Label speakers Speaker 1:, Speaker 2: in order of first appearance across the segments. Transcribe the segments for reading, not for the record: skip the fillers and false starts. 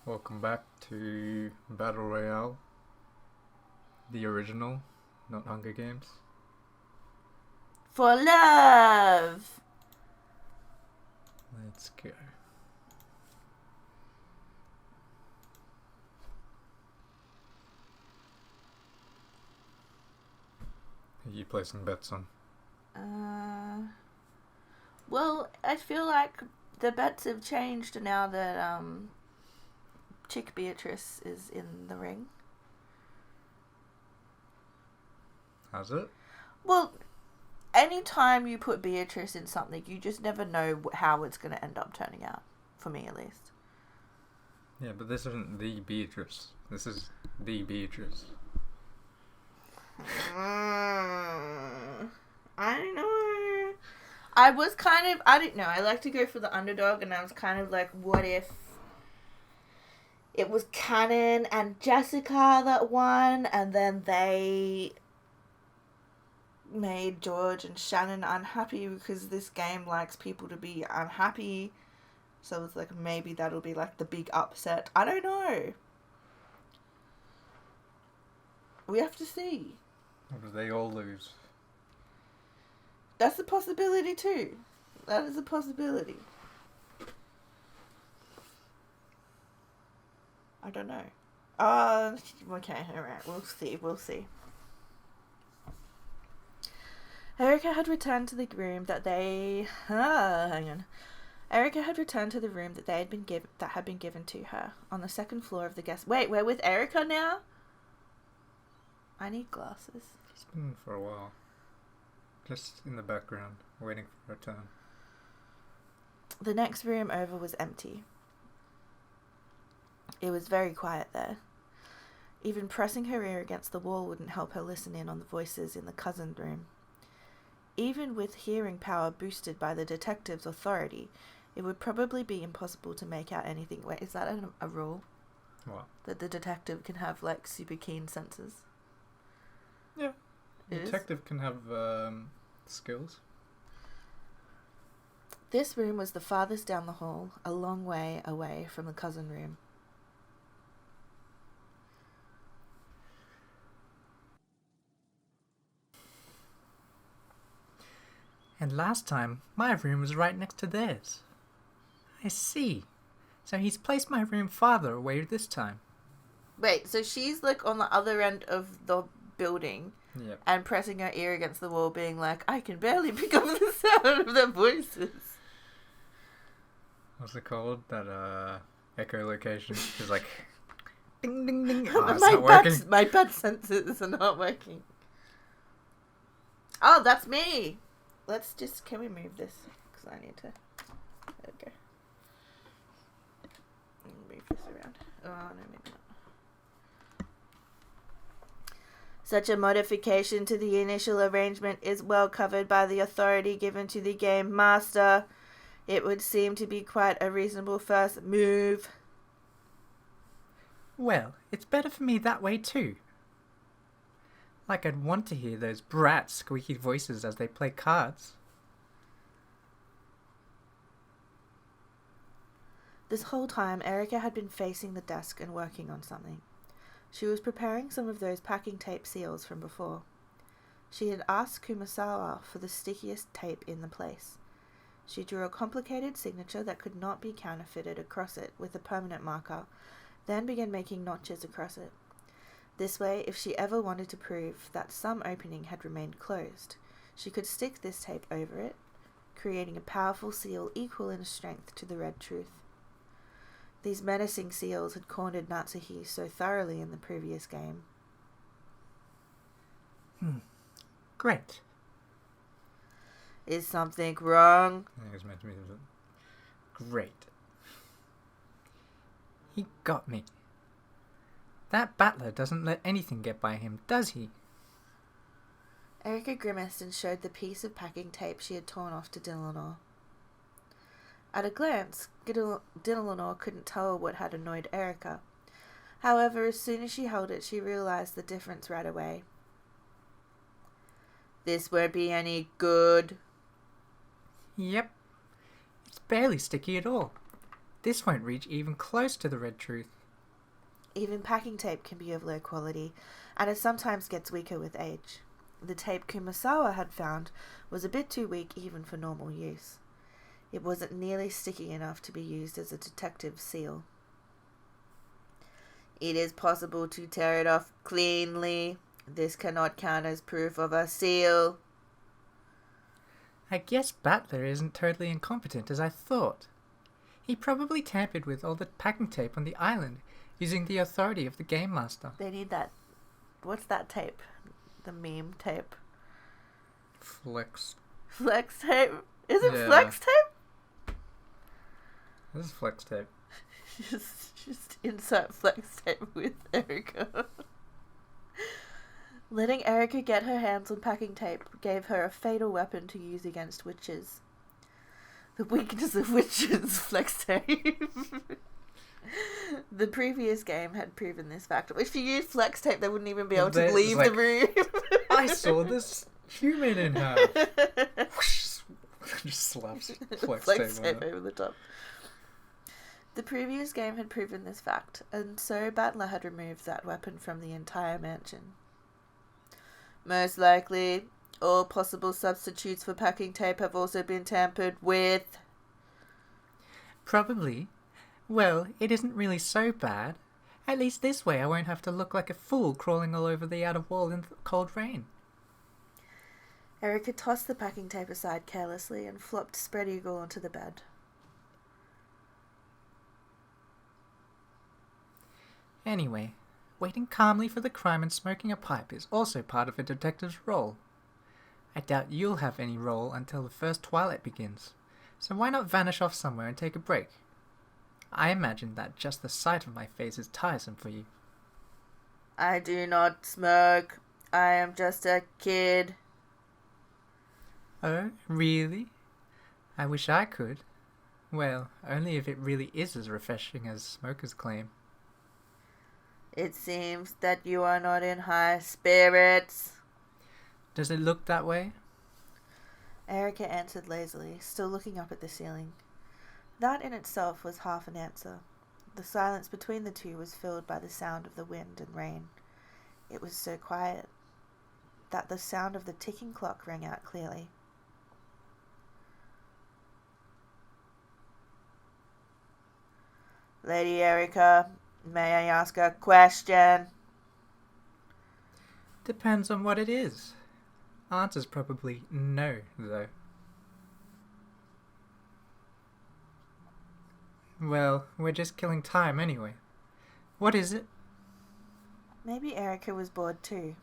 Speaker 1: Welcome back to Battle Royale, the original, not Hunger Games.
Speaker 2: For love!
Speaker 1: Let's go. Who are you placing bets on?
Speaker 2: Well, I feel like the bets have changed now that Chick Beatrice is in the ring.
Speaker 1: Has it?
Speaker 2: Well, anytime you put Beatrice in something, you just never know how it's going to end up turning out. For me, at least.
Speaker 1: Yeah, but this isn't the Beatrice. This is the Beatrice.
Speaker 2: I don't know. I was kind of, I don't know, I like to go for the underdog, and I was kind of like, what if it was Cannon and Jessica that won, and then they made George and Shannon unhappy because this game likes people to be unhappy. So it's like, maybe that'll be like the big upset. I don't know. We have to see.
Speaker 1: Or do they all lose?
Speaker 2: That's a possibility too. That is a possibility. I don't know. Okay, alright, we'll see. Erica had returned to the room that they... Erica had returned to the room that had been given to her on the second floor of the guest... Wait, we're with Erica now? I need glasses.
Speaker 1: It's been for a while. Just in the background, waiting for her turn.
Speaker 2: The next room over was empty. It was very quiet there. Even pressing her ear against the wall wouldn't help her listen in on the voices in the cousin room. Even with hearing power boosted by the detective's authority, it would probably be impossible to make out anything. Wait, is that a rule?
Speaker 1: What?
Speaker 2: That the detective can have, like, super keen senses?
Speaker 1: Yeah.
Speaker 2: It
Speaker 1: Detective can have skills.
Speaker 2: This room was the farthest down the hall, a long way away from the cousin room.
Speaker 3: And last time, my room was right next to theirs. I see. So he's placed my room farther away this time.
Speaker 2: Wait, so she's, like, on the other end of the building...
Speaker 1: Yep.
Speaker 2: And pressing her ear against the wall, being like, I can barely pick up the sound of their voices.
Speaker 1: What's it called? That echolocation is like ding ding ding.
Speaker 2: Oh,
Speaker 1: it's not working.
Speaker 2: My bad senses are not working. Oh, that's me. Can we move this? Because I need to. There we go. Move this around. Oh, no, maybe not. Such a modification to the initial arrangement is well covered by the authority given to the game master. It would seem to be quite a reasonable first move.
Speaker 3: Well, it's better for me that way too. Like I'd want to hear those brat squeaky voices as they play cards.
Speaker 2: This whole time, Erica had been facing the desk and working on something. She was preparing some of those packing tape seals from before. She had asked Kumasawa for the stickiest tape in the place. She drew a complicated signature that could not be counterfeited across it with a permanent marker, then began making notches across it. This way, if she ever wanted to prove that some opening had remained closed, she could stick this tape over it, creating a powerful seal equal in strength to the red truth. These menacing seals had cornered Natsuhi so thoroughly in the previous game.
Speaker 3: Great.
Speaker 2: Is something wrong?
Speaker 1: I think it's meant to be
Speaker 3: Great. He got me. That battler doesn't let anything get by him, does he?
Speaker 2: Erica grimaced and showed the piece of packing tape she had torn off to Dillenor. At a glance, Dillenor couldn't tell what had annoyed Erica. However, as soon as she held it, she realized the difference right away. This won't be any good.
Speaker 3: Yep. It's barely sticky at all. This won't reach even close to the red truth.
Speaker 2: Even packing tape can be of low quality, and it sometimes gets weaker with age. The tape Kumasawa had found was a bit too weak even for normal use. It wasn't nearly sticky enough to be used as a detective seal. It is possible to tear it off cleanly. This cannot count as proof of a seal.
Speaker 3: I guess Battler isn't totally incompetent as I thought. He probably tampered with all the packing tape on the island using the authority of the Game Master.
Speaker 2: They need that. What's that tape? The meme tape.
Speaker 1: Flex.
Speaker 2: Flex tape? Is it
Speaker 1: Yeah.
Speaker 2: flex tape?
Speaker 1: This is flex tape.
Speaker 2: Just insert flex tape with Erica. Letting Erica get her hands on packing tape gave her a fatal weapon to use against witches. The weakness of witches, flex tape. The previous game had proven this fact. If you used flex tape, they wouldn't even be able to
Speaker 1: It's
Speaker 2: leave
Speaker 1: like,
Speaker 2: the room.
Speaker 1: I saw this human in her. Just slaps flex tape on it.
Speaker 2: over the top. The previous game had proven this fact, and so Battler had removed that weapon from the entire mansion. Most likely, all possible substitutes for packing tape have also been tampered with.
Speaker 3: Probably. Well, it isn't really so bad. At least this way I won't have to look like a fool crawling all over the outer wall in the cold rain.
Speaker 2: Erica tossed the packing tape aside carelessly and flopped Spread Eagle onto the bed.
Speaker 3: Anyway, waiting calmly for the crime and smoking a pipe is also part of a detective's role. I doubt you'll have any role until the first twilight begins, so why not vanish off somewhere and take a break? I imagine that just the sight of my face is tiresome for you.
Speaker 2: I do not smoke. I am just a kid.
Speaker 3: Oh, really? I wish I could. Well, only if it really is as refreshing as smokers claim.
Speaker 2: It seems that you are not in high spirits.
Speaker 3: Does it look that way?
Speaker 2: Erica answered lazily, still looking up at the ceiling. That in itself was half an answer. The silence between the two was filled by the sound of the wind and rain. It was so quiet that the sound of the ticking clock rang out clearly. Lady Erica, may I ask a question?
Speaker 3: Depends on what it is. Answer's probably no, though. Well, we're just killing time anyway. What is it?
Speaker 2: Maybe Erica was bored too.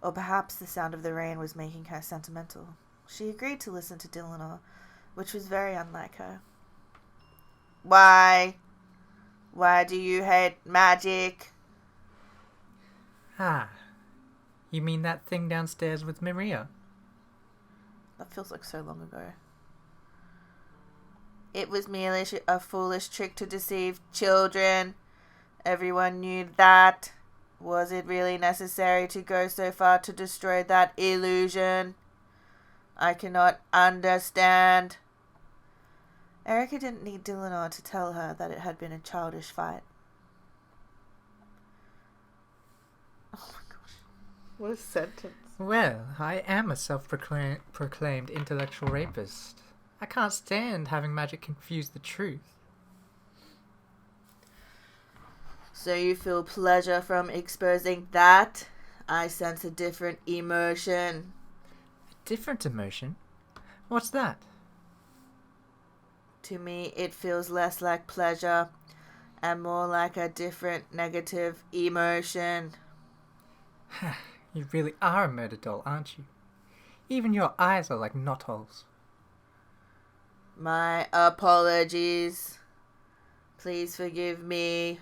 Speaker 2: Or perhaps the sound of the rain was making her sentimental. She agreed to listen to Dylanor, which was very unlike her. Why? Why do you hate magic?
Speaker 3: Ah, you mean that thing downstairs with Maria?
Speaker 2: That feels like so long ago. It was merely a foolish trick to deceive children. Everyone knew that. Was it really necessary to go so far to destroy that illusion? I cannot understand. Erica didn't need Dylanor to tell her that it had been a childish fight. Oh my gosh. What a sentence.
Speaker 3: Well, I am a self-proclaimed intellectual rapist. I can't stand having magic confuse the truth.
Speaker 2: So you feel pleasure from exposing that? I sense a different emotion.
Speaker 3: A different emotion? What's that?
Speaker 2: To me, it feels less like pleasure and more like a different negative emotion.
Speaker 3: You really are a murder doll, aren't you? Even your eyes are like knotholes.
Speaker 2: My apologies. Please forgive me.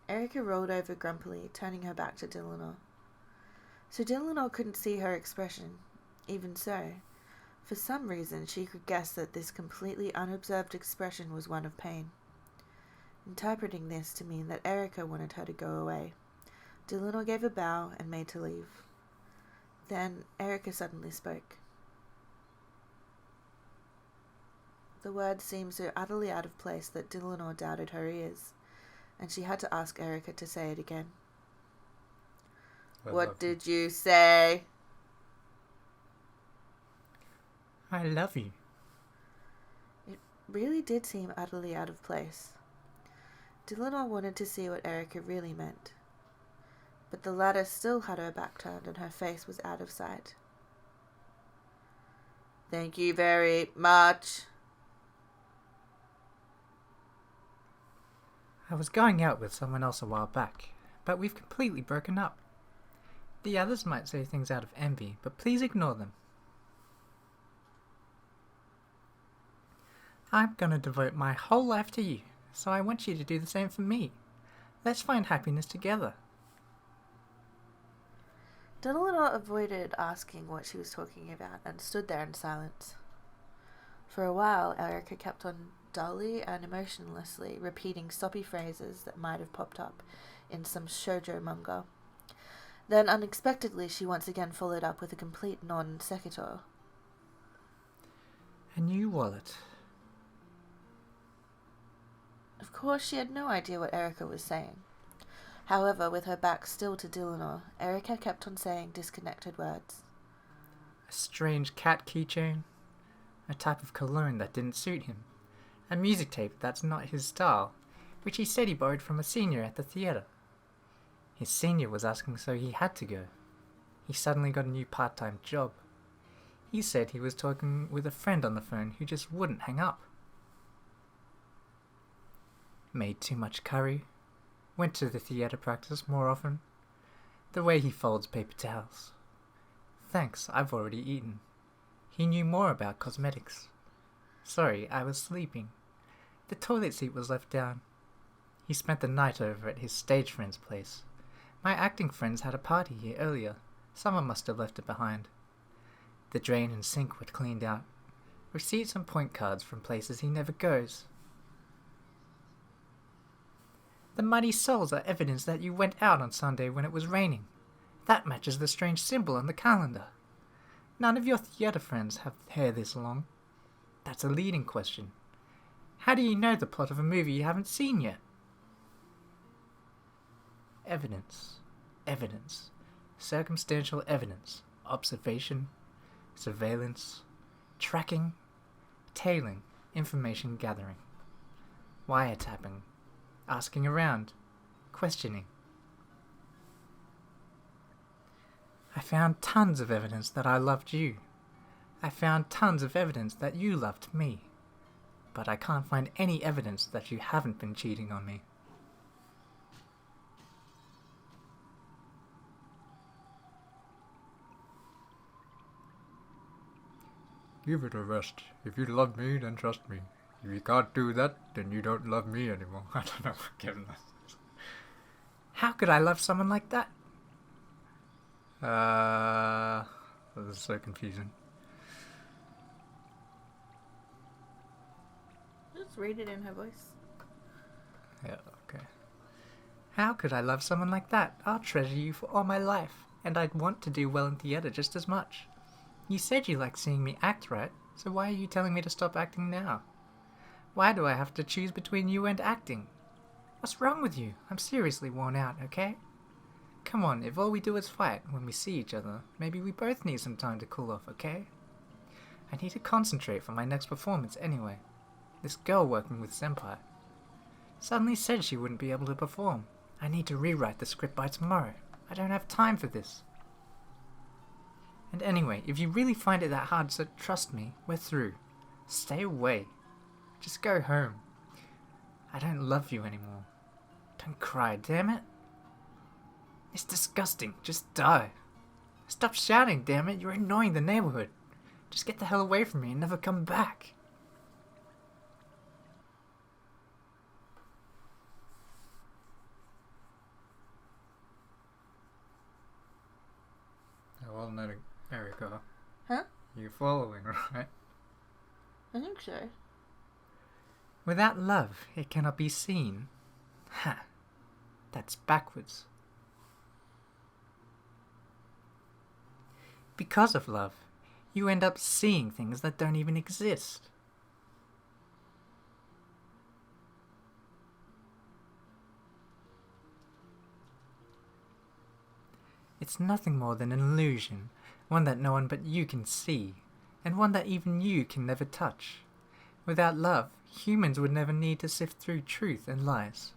Speaker 2: Erica rolled over grumpily, turning her back to Dylanor. So Dylanor couldn't see her expression. Even so, for some reason she could guess that this completely unobserved expression was one of pain. Interpreting this to mean that Erica wanted her to go away, Dylanor gave a bow and made to leave. Then Erica suddenly spoke. The words seemed so utterly out of place that Dylanor doubted her ears, and she had to ask Erica to say it again. What did you say?
Speaker 3: I love you.
Speaker 2: It really did seem utterly out of place. Dylanor wanted to see what Erica really meant, but the latter still had her back turned and her face was out of sight. Thank you very much.
Speaker 3: I was going out with someone else a while back, but we've completely broken up. The others might say things out of envy, but please ignore them. I'm gonna devote my whole life to you, so I want you to do the same for me. Let's find happiness together.
Speaker 2: Dylanor avoided asking what she was talking about and stood there in silence. For a while, Erica kept on dully and emotionlessly repeating soppy phrases that might have popped up in some shoujo manga. Then, unexpectedly, she once again followed up with a complete non sequitur.
Speaker 3: A new wallet.
Speaker 2: Of course, she had no idea what Erica was saying. However, with her back still to Dylanor, Erica kept on saying disconnected words.
Speaker 3: A strange cat keychain. A type of cologne that didn't suit him. A music tape that's not his style, which he said he borrowed from a senior at the theatre. His senior was asking, so he had to go. He suddenly got a new part-time job. He said he was talking with a friend on the phone who just wouldn't hang up. Made too much curry. Went to the theatre practice more often. The way he folds paper towels. Thanks, I've already eaten. He knew more about cosmetics. Sorry, I was sleeping. The toilet seat was left down. He spent the night over at his stage friend's place. My acting friends had a party here earlier. Someone must have left it behind. The drain and sink were cleaned out. Receipts and point cards from places he never goes. The muddy soles are evidence that you went out on Sunday when it was raining. That matches the strange symbol on the calendar. None of your theatre friends have hair this long. That's a leading question. How do you know the plot of a movie you haven't seen yet? Evidence. Evidence. Circumstantial evidence. Observation. Surveillance. Tracking. Tailing. Information gathering. Wiretapping. Asking around. Questioning. I found tons of evidence that I loved you. I found tons of evidence that you loved me. But I can't find any evidence that you haven't been cheating on me.
Speaker 1: Give it a rest. If you love me, then trust me. If you can't do that, then you don't love me anymore. I don't know what Kevin is.
Speaker 3: How could I love someone like that?
Speaker 1: This is so confusing.
Speaker 2: Just read it in her voice.
Speaker 1: Yeah, okay.
Speaker 3: How could I love someone like that? I'll treasure you for all my life, and I'd want to do well in theatre just as much. You said you liked seeing me act, right? So why are you telling me to stop acting now? Why do I have to choose between you and acting? What's wrong with you? I'm seriously worn out, okay? Come on, if all we do is fight when we see each other, maybe we both need some time to cool off, okay? I need to concentrate for my next performance anyway. This girl working with Senpai suddenly said she wouldn't be able to perform. I need to rewrite the script by tomorrow. I don't have time for this. And anyway, if you really find it that hard, so trust me, we're through. Stay away. Just go home. I don't love you anymore. Don't cry, damn it. It's disgusting. Just die. Stop shouting, damn it. You're annoying the neighborhood. Just get the hell away from me and never come back.
Speaker 1: Well, no, Erica.
Speaker 2: Huh?
Speaker 1: You're following, right?
Speaker 2: I think so.
Speaker 3: Without love, it cannot be seen. Ha! That's backwards. Because of love, you end up seeing things that don't even exist. It's nothing more than an illusion, one that no one but you can see, and one that even you can never touch. Without love, humans would never need to sift through truth and lies.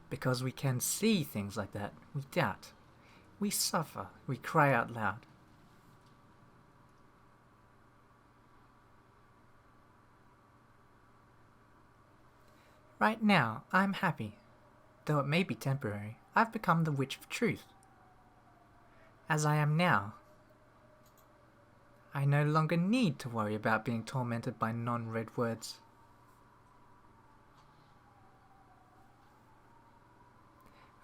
Speaker 3: Because we can see things like that, we doubt. We suffer, we cry out loud. Right now, I'm happy. Though it may be temporary, I've become the Witch of Truth. As I am now, I no longer need to worry about being tormented by non-read words.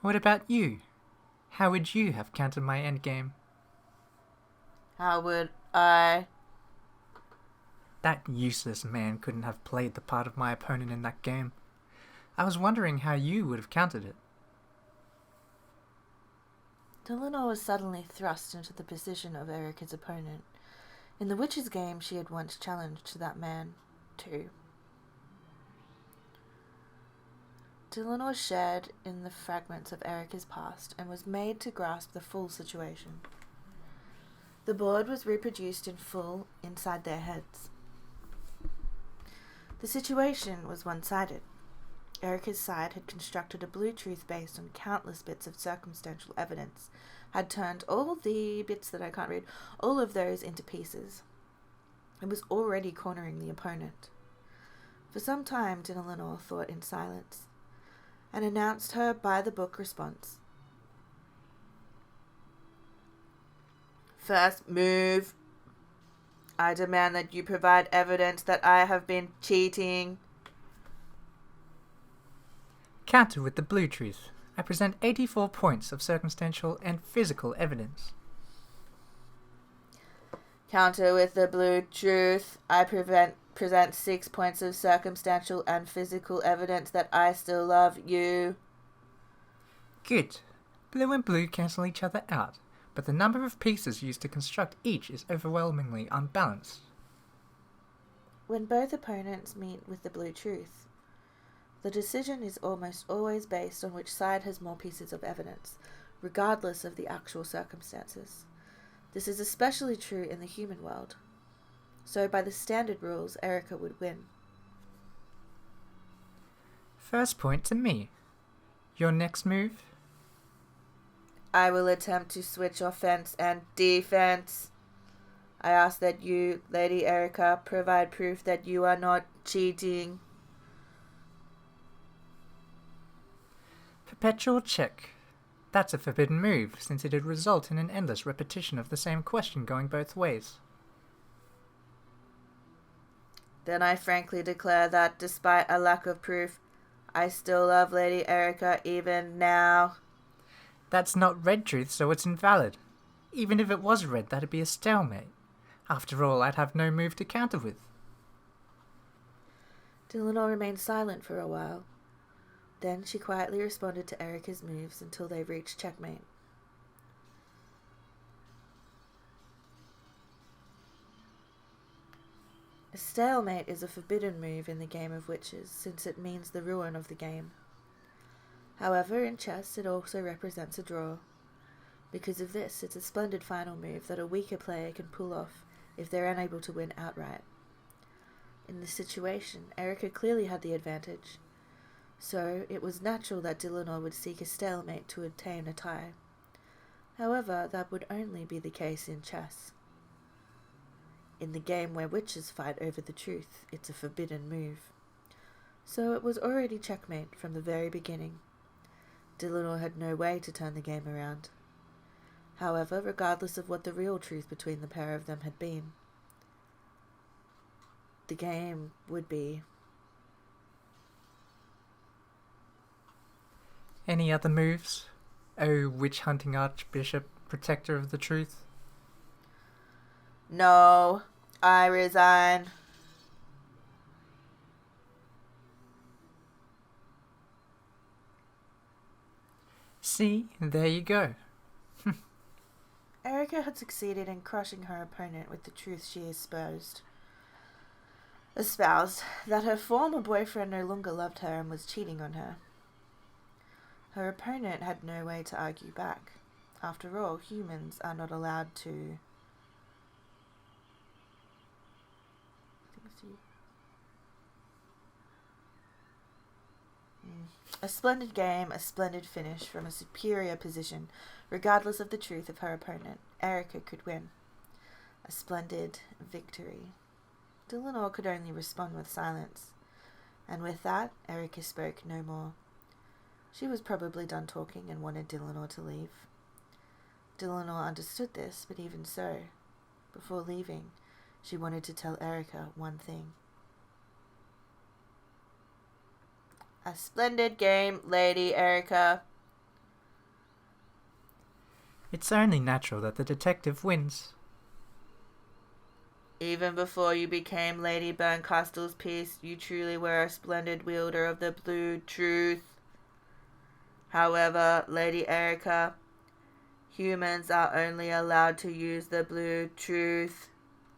Speaker 3: What about you? How would you have countered my endgame?
Speaker 2: How would I?
Speaker 3: That useless man couldn't have played the part of my opponent in that game. I was wondering how you would have countered it.
Speaker 2: Delano was suddenly thrust into the position of Erica's opponent. In the witch's game, she had once challenged that man, too. Delano shared in the fragments of Erica's past and was made to grasp the full situation. The board was reproduced in full inside their heads. The situation was one-sided. Erica's side had constructed a blue truth based on countless bits of circumstantial evidence, had turned all the bits that I can't read, all of those into pieces. It was already cornering the opponent. For some time, Dinah thought in silence, and announced her by-the-book response. First move. I demand that you provide evidence that I have been cheating.
Speaker 3: Counter with the blue truth. I present 84 points of circumstantial and physical evidence.
Speaker 2: Counter with the blue truth. I present 6 points of circumstantial and physical evidence that I still love you.
Speaker 3: Good. Blue and blue cancel each other out, but the number of pieces used to construct each is overwhelmingly unbalanced.
Speaker 2: When both opponents meet with the blue truth, the decision is almost always based on which side has more pieces of evidence, regardless of the actual circumstances. This is especially true in the human world. So by the standard rules, Erica would win.
Speaker 3: First point to me. Your next move?
Speaker 2: I will attempt to switch offense and defense. I ask that you, Lady Erica, provide proof that you are not cheating.
Speaker 3: Perpetual check. That's a forbidden move, since it'd result in an endless repetition of the same question going both ways.
Speaker 2: Then I frankly declare that, despite a lack of proof, I still love Lady Erica even now.
Speaker 3: That's not red truth, so it's invalid. Even if it was red, that'd be a stalemate. After all, I'd have no move to counter with.
Speaker 2: Delano remained silent for a while. Then she quietly responded to Erica's moves until they reached checkmate. A stalemate is a forbidden move in the game of witches, since it means the ruin of the game. However, in chess it also represents a draw. Because of this, it's a splendid final move that a weaker player can pull off if they're unable to win outright. In this situation, Erica clearly had the advantage, so it was natural that Delano would seek a stalemate to obtain a tie. However, that would only be the case in chess. In the game where witches fight over the truth, it's a forbidden move. So it was already checkmate from the very beginning. Delano had no way to turn the game around. However, regardless of what the real truth between the pair of them had been, the game would be.
Speaker 3: Any other moves? Oh, witch-hunting archbishop, protector of the truth?
Speaker 2: No, I resign.
Speaker 3: See, there you go.
Speaker 2: Erica had succeeded in crushing her opponent with the truth she espoused, that her former boyfriend no longer loved her and was cheating on her. Her opponent had no way to argue back. After all, humans are not allowed to... A splendid game, a splendid finish from a superior position, regardless of the truth of her opponent. Erica could win. A splendid victory. Dillonor could only respond with silence, and with that, Erica spoke no more. She was probably done talking and wanted Dillonor to leave. Dillonor understood this, but even so, before leaving, she wanted to tell Erica one thing. A splendid game, Lady Erica.
Speaker 3: It's only natural that the detective wins.
Speaker 2: Even before you became Lady Berncastle's piece, you truly were a splendid wielder of the blue truth. However, Lady Erica, humans are only allowed to use the blue truth,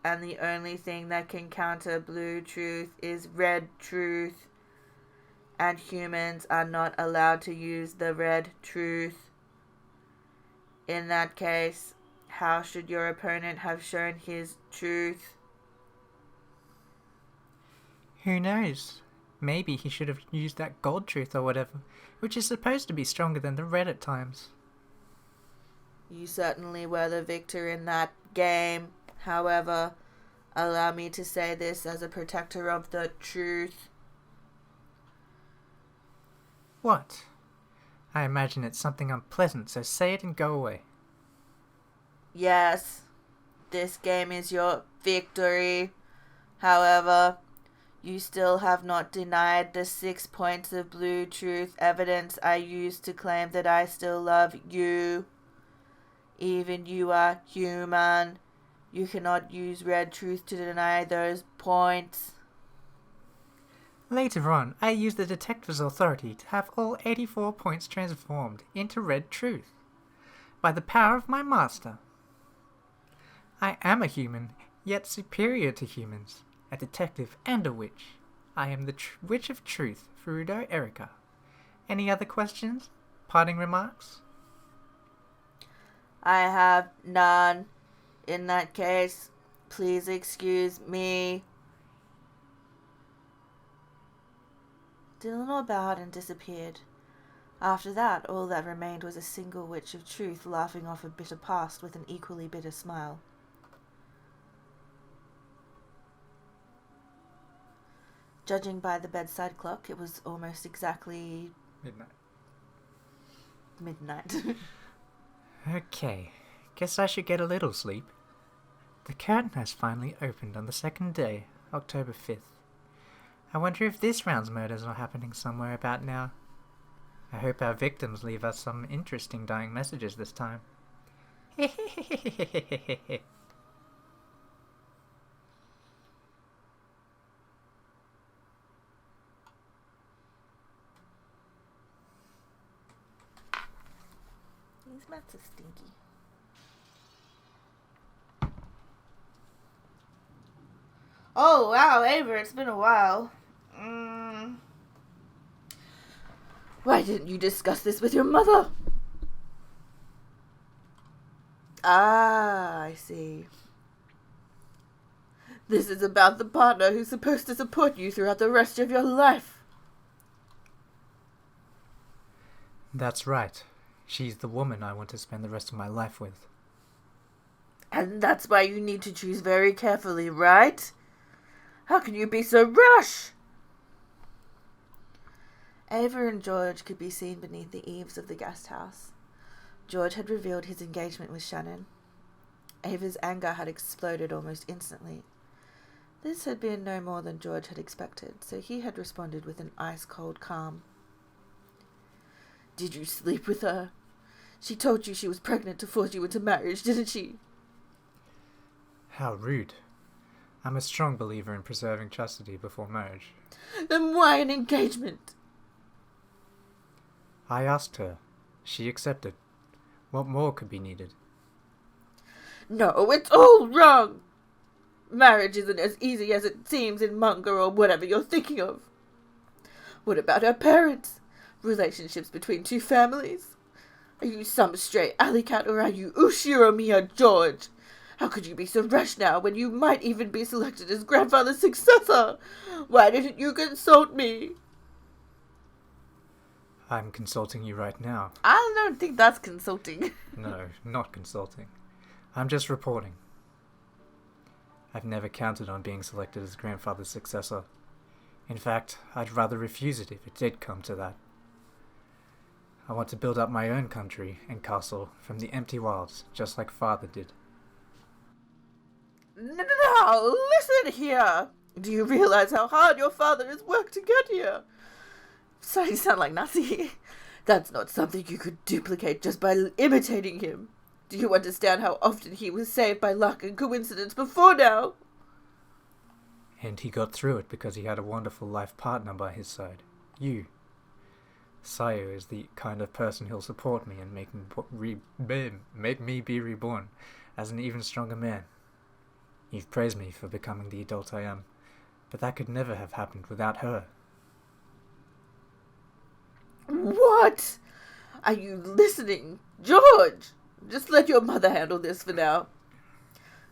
Speaker 2: and the only thing that can counter blue truth is red truth, and humans are not allowed to use the red truth. In that case, how should your opponent have shown his truth?
Speaker 3: Who knows? Maybe he should have used that gold truth or whatever, which is supposed to be stronger than the red at times.
Speaker 2: You certainly were the victor in that game. However, allow me to say this as a protector of the truth.
Speaker 3: What? I imagine it's something unpleasant, so say it and go away.
Speaker 2: Yes, this game is your victory. However, you still have not denied the 6 points of blue truth evidence I used to claim that I still love you. Even you are human. You cannot use red truth to deny those points.
Speaker 3: Later on, I used the detective's authority to have all 84 points transformed into red truth, by the power of my master. I am a human, yet superior to humans, a detective and a witch. I am the Witch of Truth, Furudo Erica. Any other questions? Parting remarks?
Speaker 2: I have none. In that case, please excuse me. Dillonor bowed and disappeared. After that, all that remained was a single Witch of Truth laughing off a bitter past with an equally bitter smile. Judging by the bedside clock, it was almost exactly midnight.
Speaker 3: Okay, guess I should get a little sleep. The curtain has finally opened on the second day, October 5th. I wonder if this round's murders are happening somewhere about now. I hope our victims leave us some interesting dying messages this time.
Speaker 2: These mats are stinky. Oh, wow, Ava, it's been a while. Why didn't you discuss this with your mother? Ah, I see. This is about the partner who's supposed to support you throughout the rest of your life.
Speaker 3: That's right. She's the woman I want to spend the rest of my life with.
Speaker 2: And that's why you need to choose very carefully, right? How can you be so rash? Ava and George could be seen beneath the eaves of the guest house. George had revealed his engagement with Shannon. Ava's anger had exploded almost instantly. This had been no more than George had expected, so he had responded with an ice-cold calm. Did you sleep with her? She told you she was pregnant to force you into marriage, didn't she?
Speaker 3: How rude. I'm a strong believer in preserving chastity before marriage.
Speaker 2: Then why an engagement?
Speaker 3: I asked her. She accepted. What more could be needed?
Speaker 2: No, it's all wrong. Marriage isn't as easy as it seems in manga or whatever you're thinking of. What about our parents? Relationships between two families? Are you some stray alley cat, or are you Ushiro Miya George? How could you be so rash now, when you might even be selected as grandfather's successor? Why didn't you consult me?
Speaker 3: I'm consulting you right now.
Speaker 2: I don't think that's consulting.
Speaker 3: No, not consulting. I'm just reporting. I've never counted on being selected as grandfather's successor. In fact, I'd rather refuse it if it did come to that. I want to build up my own country and castle from the empty wilds, just like father did.
Speaker 2: Now, listen here. Do you realize how hard your father has worked to get here? Sorry to sound like Nazi. That's not something you could duplicate just by imitating him. Do you understand how often he was saved by luck and coincidence before now?
Speaker 3: And he got through it because he had a wonderful life partner by his side. You. Sayo is the kind of person who'll support me and make me be reborn as an even stronger man. You've praised me for becoming the adult I am, but that could never have happened without her.
Speaker 2: What? Are you listening? George! Just let your mother handle this for now.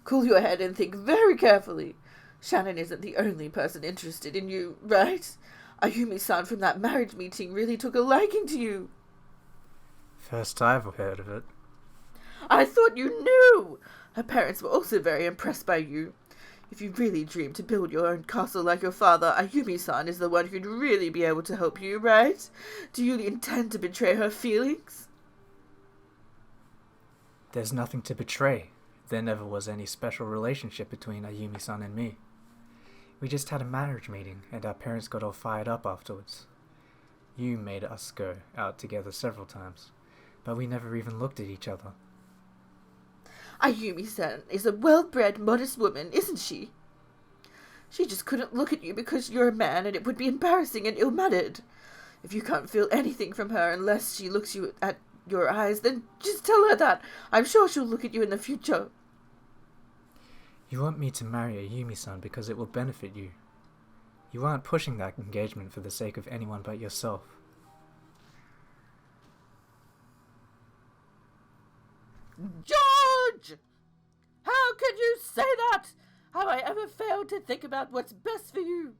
Speaker 2: Cool your head and think very carefully. Shannon isn't the only person interested in you, right? Ayumi-san from that marriage meeting really took a liking to you.
Speaker 3: First I've heard of it.
Speaker 2: I thought you knew! Her parents were also very impressed by you. If you really dream to build your own castle like your father, Ayumi-san is the one who'd really be able to help you, right? Do you intend to betray her feelings?
Speaker 3: There's nothing to betray. There never was any special relationship between Ayumi-san and me. We just had a marriage meeting, and our parents got all fired up afterwards. You made us go out together several times, but we never even looked at each other.
Speaker 2: Ayumi-san is a well-bred, modest woman, isn't she? She just couldn't look at you because you're a man, and it would be embarrassing and ill-mannered. If you can't feel anything from her unless she looks you at your eyes, then just tell her that. I'm sure she'll look at you in the future.
Speaker 3: You want me to marry Ayumi-san because it will benefit you. You aren't pushing that engagement for the sake of anyone but yourself.
Speaker 2: George! How could you say that? Have I ever failed to think about what's best for you?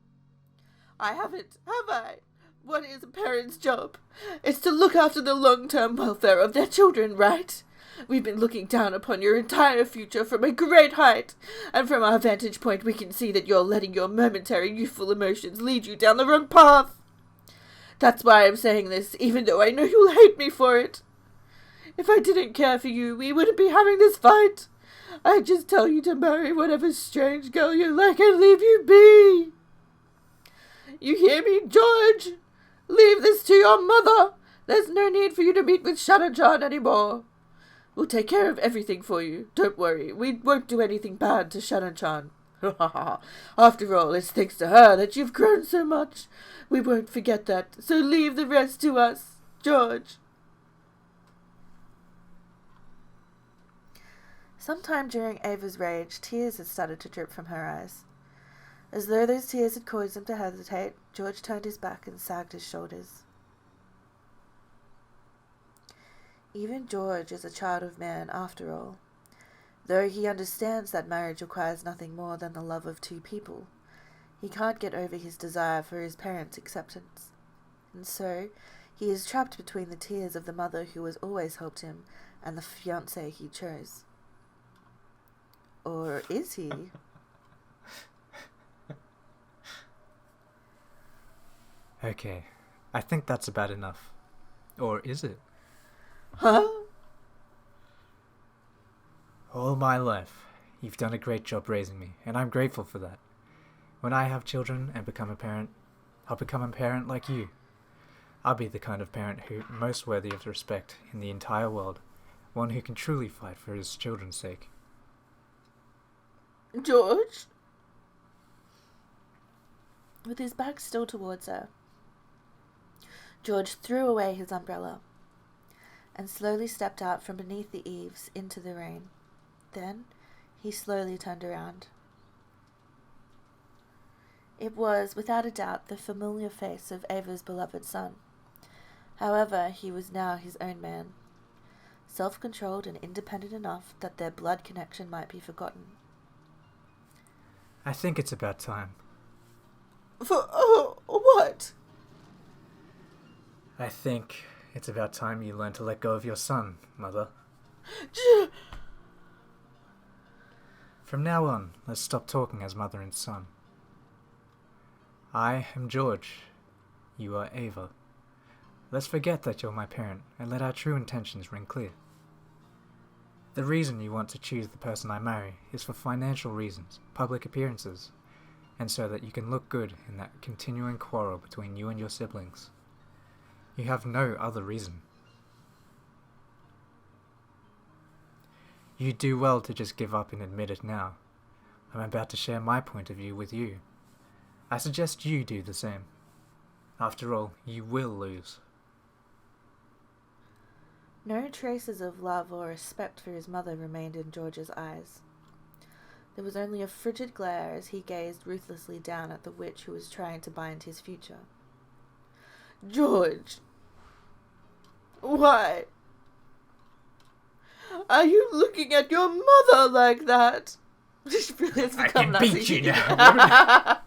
Speaker 2: I haven't, have I? What is a parent's job? It's to look after the long-term welfare of their children, right? We've been looking down upon your entire future from a great height, and from our vantage point we can see that you're letting your momentary youthful emotions lead you down the wrong path. That's why I'm saying this, even though I know you'll hate me for it. If I didn't care for you, we wouldn't be having this fight. I'd just tell you to marry whatever strange girl you like and leave you be. You hear me, George? Leave this to your mother. There's no need for you to meet with Shannon-chan anymore. We'll take care of everything for you. Don't worry. We won't do anything bad to Shannon-chan. After all, it's thanks to her that you've grown so much. We won't forget that. So leave the rest to us, George. Sometime during Ava's rage, tears had started to drip from her eyes. As though those tears had caused him to hesitate, George turned his back and sagged his shoulders. Even George is a child of man, after all. Though he understands that marriage requires nothing more than the love of two people, he can't get over his desire for his parents' acceptance. And so, he is trapped between the tears of the mother who has always helped him and the fiancé he chose. Or is he?
Speaker 3: Okay, I think that's about enough. Or is it?
Speaker 2: Huh?
Speaker 3: All my life, you've done a great job raising me, and I'm grateful for that. When I have children and become a parent, I'll become a parent like you. I'll be the kind of parent who most worthy of respect in the entire world, one who can truly fight for his children's sake.
Speaker 2: George? With his back still towards her, George threw away his umbrella and slowly stepped out from beneath the eaves into the rain. Then he slowly turned around. It was, without a doubt, the familiar face of Ava's beloved son. However, he was now his own man. self-controlled and independent enough that their blood connection might be forgotten.
Speaker 3: I think it's about time.
Speaker 2: For what?
Speaker 3: I think it's about time you learn to let go of your son, Mother. From now on, let's stop talking as mother and son. I am George. You are Ava. Let's forget that you're my parent and let our true intentions ring clear. The reason you want to choose the person I marry is for financial reasons, public appearances, and so that you can look good in that continuing quarrel between you and your siblings. You have no other reason. You do well to just give up and admit it now. I'm about to share my point of view with you. I suggest you do the same. After all, you will lose.
Speaker 2: No traces of love or respect for his mother remained in George's eyes. There was only a frigid glare as he gazed ruthlessly down at the witch who was trying to bind his future. George! Why? Are you looking at your mother like that?
Speaker 3: I can beat you now!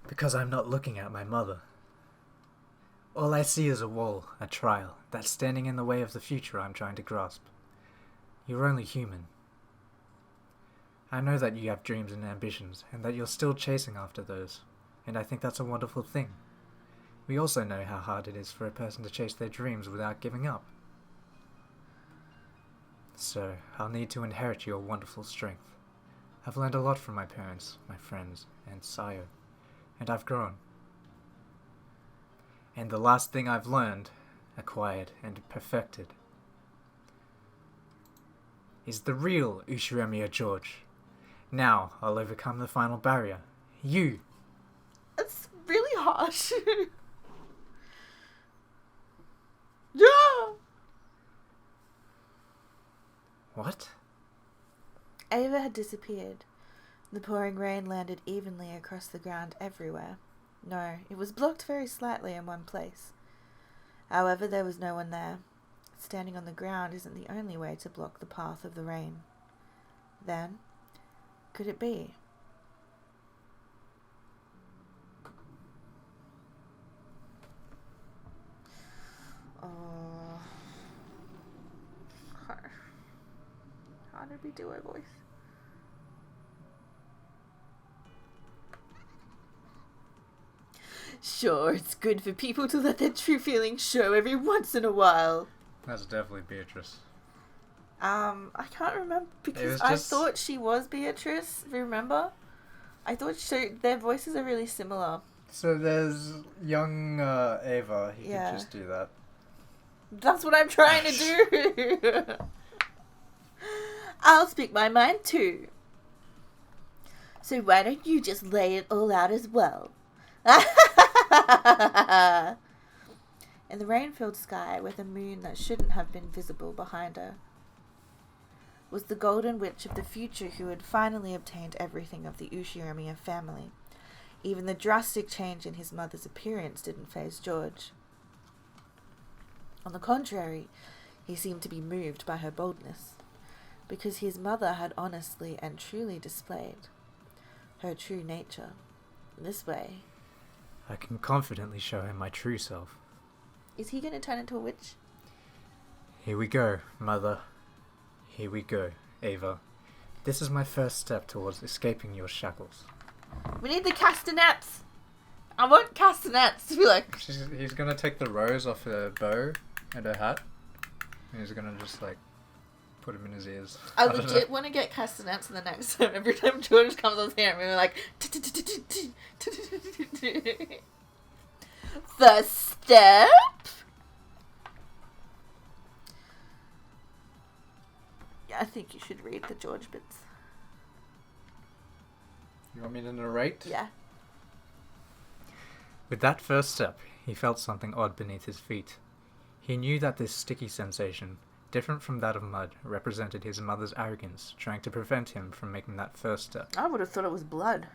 Speaker 3: Because I'm not looking at my mother. All I see is a wall, a trial, that's standing in the way of the future I'm trying to grasp. You're only human. I know that you have dreams and ambitions, and that you're still chasing after those, and I think that's a wonderful thing. We also know how hard it is for a person to chase their dreams without giving up. So, I'll need to inherit your wonderful strength. I've learned a lot from my parents, my friends, and Sayo, and I've grown. And the last thing I've learned, acquired, and perfected is the real Ushiremiya George. Now I'll overcome the final barrier. You!
Speaker 2: That's really harsh. Yeah!
Speaker 3: What?
Speaker 2: Ava had disappeared. The pouring rain landed evenly across the ground everywhere. No, it was blocked very slightly in one place. However, there was no one there. Standing on the ground isn't the only way to block the path of the rain. Then, could it be? Oh. How did we do our voice? Sure, it's good for people to let their true feelings show every once in a while.
Speaker 1: That's definitely Beatrice.
Speaker 2: I can't remember because I thought she was Beatrice. Remember? I thought their voices are really similar.
Speaker 1: So there's young Ava. He could just do that.
Speaker 2: That's what I'm trying to do. I'll speak my mind too. So why don't you just lay it all out as well? In the rain-filled sky, with a moon that shouldn't have been visible behind her, was the golden witch of the future who had finally obtained everything of the Ushiremiya family. Even the drastic change in his mother's appearance didn't faze George. On the contrary, he seemed to be moved by her boldness, because his mother had honestly and truly displayed her true nature. This way,
Speaker 3: I can confidently show him my true self.
Speaker 2: is he going to turn into a witch?
Speaker 3: Here we go, Mother. Here we go, Ava. This is my first step towards escaping your shackles.
Speaker 2: We need the castanets! I want castanets to be like...
Speaker 1: He's gonna take the rose off her bow and her hat, and he's gonna just like put them in his ears.
Speaker 2: I legit want to get castanets in the next time. Every time George comes on here, we're like... First step... Yeah, I think you should read the George bits.
Speaker 1: You want me to narrate?
Speaker 2: Yeah.
Speaker 3: With that first step, he felt something odd beneath his feet. He knew that this sticky sensation, different from that of mud, represented his mother's arrogance, trying to prevent him from making that first step.
Speaker 2: I would have thought it was blood.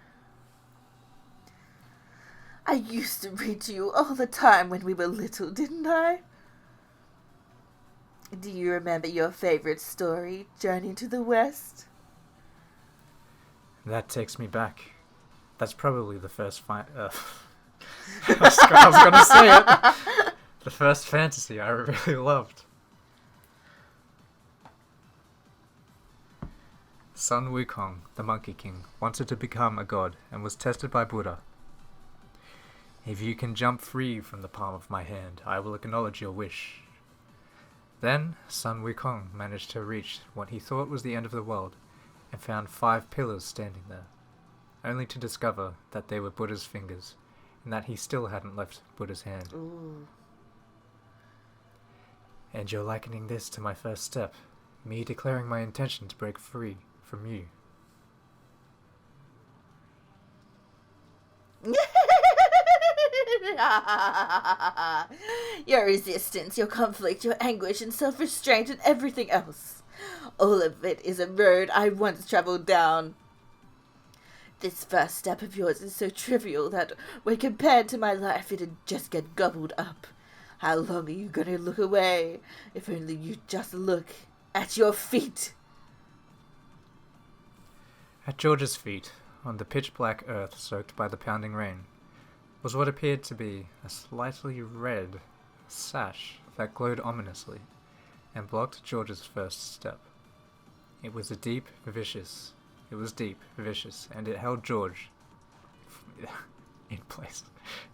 Speaker 2: I used to read to you all the time when we were little, didn't I? Do you remember your favorite story, Journey to the West?
Speaker 3: That takes me back. That's probably the first I was gonna say it. The first fantasy I really loved. Sun Wukong, the Monkey King, wanted to become a god and was tested by Buddha. If you can jump free from the palm of my hand, I will acknowledge your wish. Then Sun Wukong managed to reach what he thought was the end of the world and found 5 pillars standing there, only to discover that they were Buddha's fingers and that he still hadn't left Buddha's hand.
Speaker 2: Ooh.
Speaker 3: And you're likening this to my first step, me declaring my intention to break free from you.
Speaker 2: Your resistance, your conflict, your anguish and self-restraint and everything else. All of it is a road I once travelled down. This first step of yours is so trivial that when compared to my life it'd just get gobbled up. How long are you going to look away? If only you'd just look at your feet.
Speaker 3: At George's feet, on the pitch-black earth soaked by the pounding rain, was what appeared to be a slightly red sash that glowed ominously and blocked George's first step. It was deep, vicious, and it held George in place.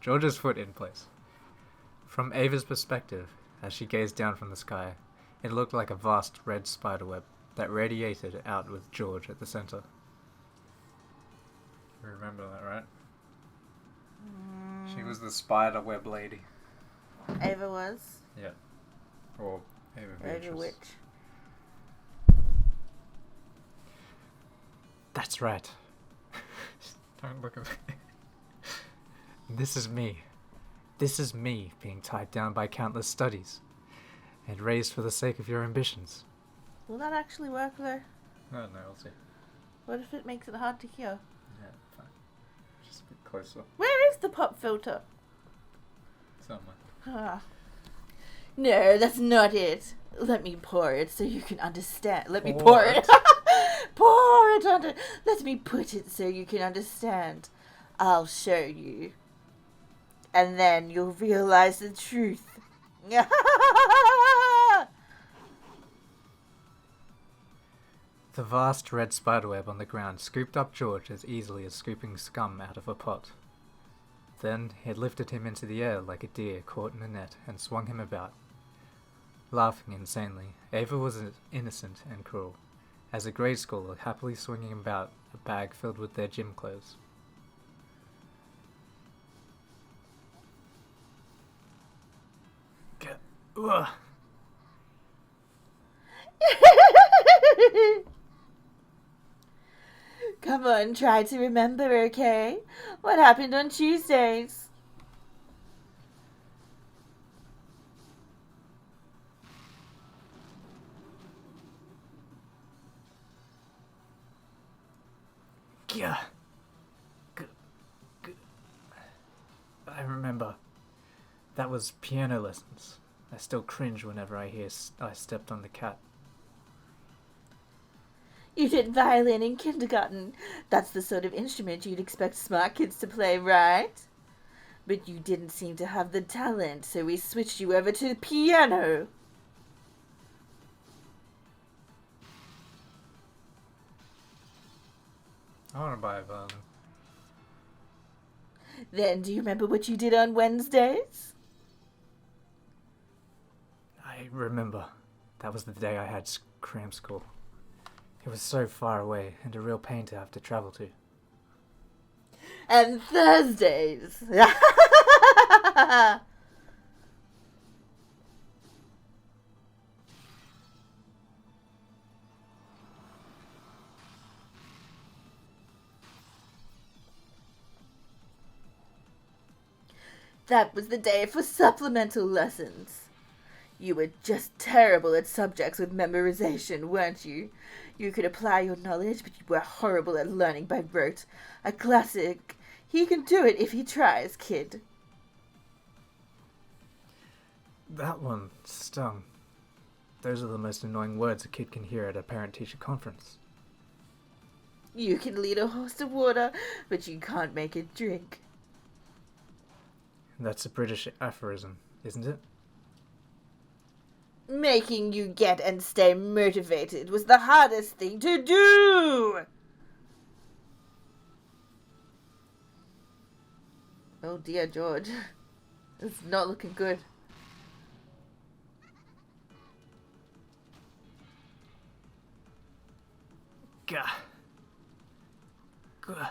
Speaker 3: George's foot in place. From Ava's perspective, as she gazed down from the sky, it looked like a vast red spiderweb that radiated out with George at the center. You remember that, right? She was the spiderweb lady.
Speaker 2: Ava was?
Speaker 3: Yeah. Or Ava Beatrice.
Speaker 2: Ava Witch.
Speaker 3: That's right. Don't look at me. This is me. This is me being tied down by countless studies and raised for the sake of your ambitions.
Speaker 2: Will that actually work though?
Speaker 3: No, we'll see.
Speaker 2: What if it makes it hard to hear?
Speaker 3: Yeah, fine. Just a bit closer.
Speaker 2: Where is the pop filter?
Speaker 3: Somewhere.
Speaker 2: Ah. No, that's not it. Let me pour it so you can understand. Let me pour it. Pour it under. Let me put it so you can understand. I'll show you. And then you'll realize the truth.
Speaker 3: The vast red spiderweb on the ground scooped up George as easily as scooping scum out of a pot. Then it lifted him into the air like a deer caught in a net and swung him about. Laughing insanely, Ava was innocent and cruel, as a grade schooler happily swinging about a bag filled with their gym clothes. Ugh.
Speaker 2: Come on, try to remember, okay? What happened on Tuesdays?
Speaker 3: Yeah. I remember. That was piano lessons. I still cringe whenever I hear I stepped on the cat.
Speaker 2: You did violin in kindergarten. That's the sort of instrument you'd expect smart kids to play, right? But you didn't seem to have the talent, so we switched you over to the piano.
Speaker 3: I want to buy a violin.
Speaker 2: Then, do you remember what you did on Wednesdays?
Speaker 3: I remember. That was the day I had cram school. It was so far away and a real pain to have to travel to.
Speaker 2: And Thursdays. That was the day for supplemental lessons. You were just terrible at subjects with memorization, weren't you? You could apply your knowledge, but you were horrible at learning by rote. A classic. He can do it if he tries, kid.
Speaker 3: That one stung. Those are the most annoying words a kid can hear at a parent-teacher conference.
Speaker 2: You can lead a horse to water, but you can't make it drink.
Speaker 3: That's a British aphorism, isn't it?
Speaker 2: Making you get and stay motivated was the hardest thing to do! Oh dear, George. It's not looking good.
Speaker 3: Gah. Gah.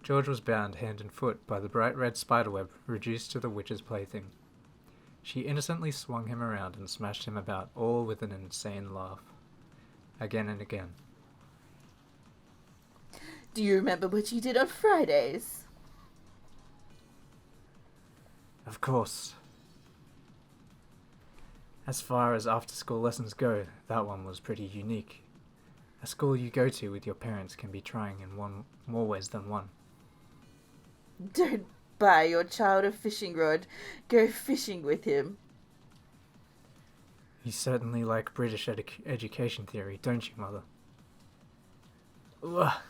Speaker 3: George was bound hand and foot by the bright red spiderweb reduced to the witch's plaything. She innocently swung him around and smashed him about, all with an insane laugh. Again and again.
Speaker 2: Do you remember what you did on Fridays?
Speaker 3: Of course. As far as after-school lessons go, that one was pretty unique. A school you go to with your parents can be trying in more ways than one.
Speaker 2: Don't buy your child a fishing rod. Go fishing with him.
Speaker 3: You certainly like British education theory, don't you, Mother? Ugh.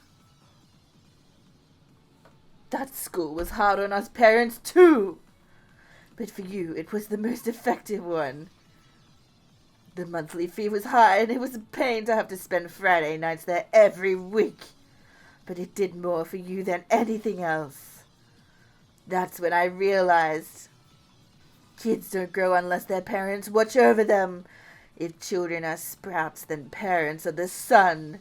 Speaker 2: That school was hard on us parents too. But for you, it was the most effective one. The monthly fee was high, and it was a pain to have to spend Friday nights there every week. But it did more for you than anything else. That's when I realized kids don't grow unless their parents watch over them. If children are sprouts, then parents are the sun.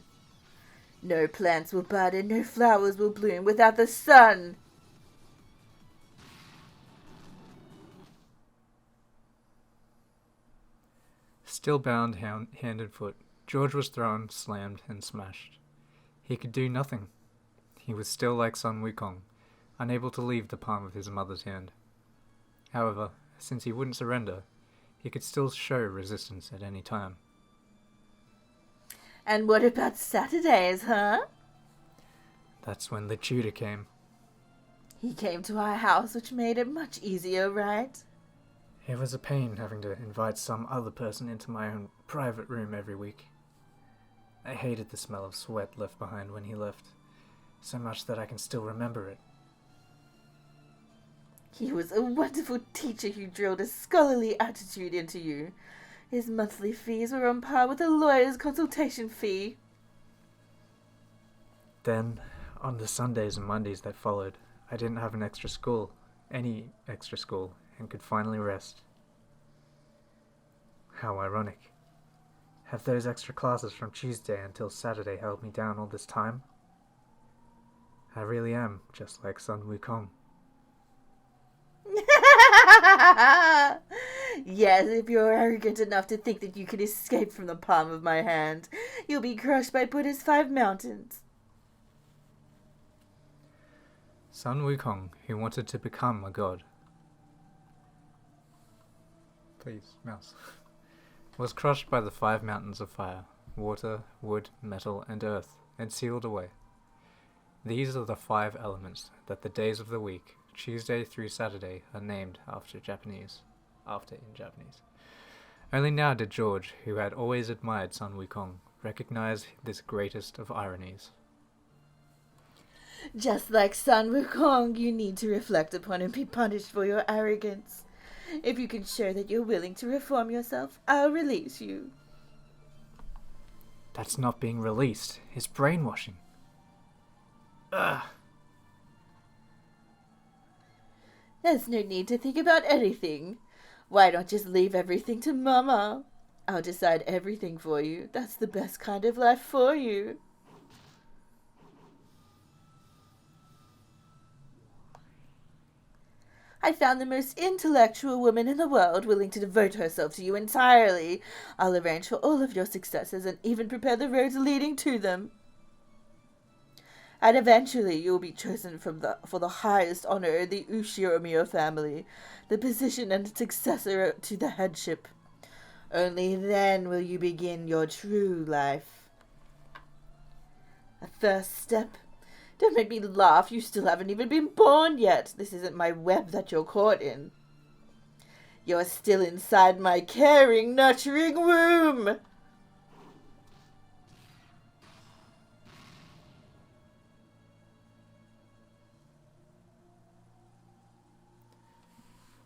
Speaker 2: No plants will bud and no flowers will bloom without the sun.
Speaker 3: Still bound hand and foot, George was thrown, slammed, and smashed. He could do nothing. He was still like Sun Wukong, unable to leave the palm of his mother's hand. However, since he wouldn't surrender, he could still show resistance at any time.
Speaker 2: And what about Saturdays, huh?
Speaker 3: That's when the tutor came.
Speaker 2: He came to our house, which made it much easier, right?
Speaker 3: It was a pain having to invite some other person into my own private room every week. I hated the smell of sweat left behind when he left, so much that I can still remember it.
Speaker 2: He was a wonderful teacher who drilled a scholarly attitude into you. His monthly fees were on par with a lawyer's consultation fee.
Speaker 3: Then, on the Sundays and Mondays that followed, I didn't have any extra school, and could finally rest. How ironic. Have those extra classes from Tuesday until Saturday held me down all this time? I really am just like Sun Wukong.
Speaker 2: Yes, if you're arrogant enough to think that you can escape from the palm of my hand, you'll be crushed by Buddha's 5 mountains.
Speaker 3: Sun Wukong, who wanted to become a god,
Speaker 1: Please, mouse.
Speaker 3: was crushed by the 5 mountains of fire, water, wood, metal, and earth, and sealed away. These are the 5 elements that the days of the week, Tuesday through Saturday, are named after in Japanese. Only now did George, who had always admired Sun Wukong, recognize this greatest of ironies.
Speaker 2: Just like Sun Wukong, you need to reflect upon and be punished for your arrogance. If you can show that you're willing to reform yourself, I'll release you.
Speaker 3: That's not being released. It's brainwashing. Ugh.
Speaker 2: There's no need to think about anything. Why don't just leave everything to Mama? I'll decide everything for you. That's the best kind of life for you. I found the most intellectual woman in the world willing to devote herself to you entirely. I'll arrange for all of your successes and even prepare the roads leading to them. And eventually you will be chosen for the highest honor in the Ushiromio family, the position and successor to the headship. Only then will you begin your true life. A first step. Don't make me laugh, you still haven't even been born yet. This isn't my web that you're caught in. You're still inside my caring, nurturing womb.